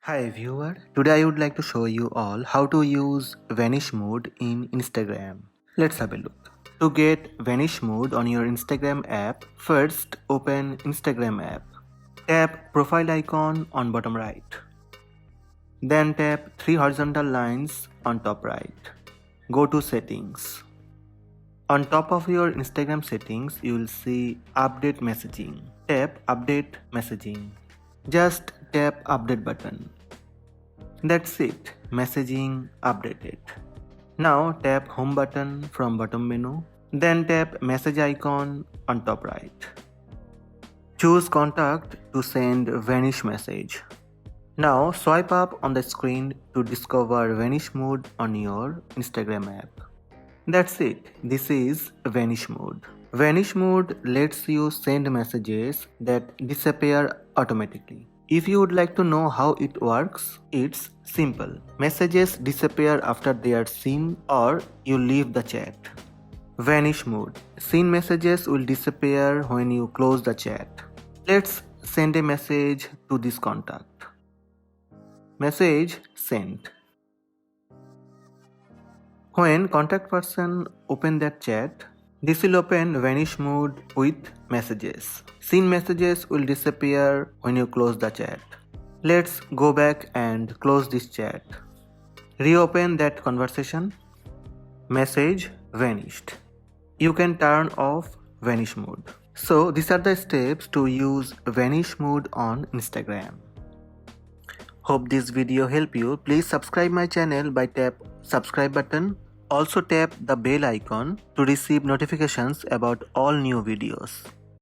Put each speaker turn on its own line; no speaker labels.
Hi viewer, today I would like to show you all how to use Vanish mode in Instagram. Let's have a look. To get Vanish mode on your Instagram app, first open Instagram app. Tap profile icon on bottom right. Then tap three horizontal lines on top right. Go to settings. On top of your Instagram settings, you will see update messaging. Tap update messaging. Just tap update button. That's it, messaging updated. Now tap home button from bottom menu, then tap message icon on top right. Choose contact to send Vanish message. Now swipe up on the screen to discover Vanish mode on your Instagram app. That's it, this is Vanish mode. Vanish mode lets you send messages that disappear automatically. If you would like to know how it works, it's simple. Messages disappear after they are seen or you leave the chat. Vanish mode. Seen messages will disappear when you close the chat. Let's send a message to this contact. Message sent. When contact person open that chat, this will open Vanish mode with messages. Seen messages will disappear when you close the chat. Let's go back and close this chat. Reopen that conversation. Message vanished. You can turn off Vanish mode. So these are the steps to use Vanish mode on Instagram. Hope this video helped you. Please subscribe my channel by tap subscribe button. Also tap the bell icon to receive notifications about all new videos.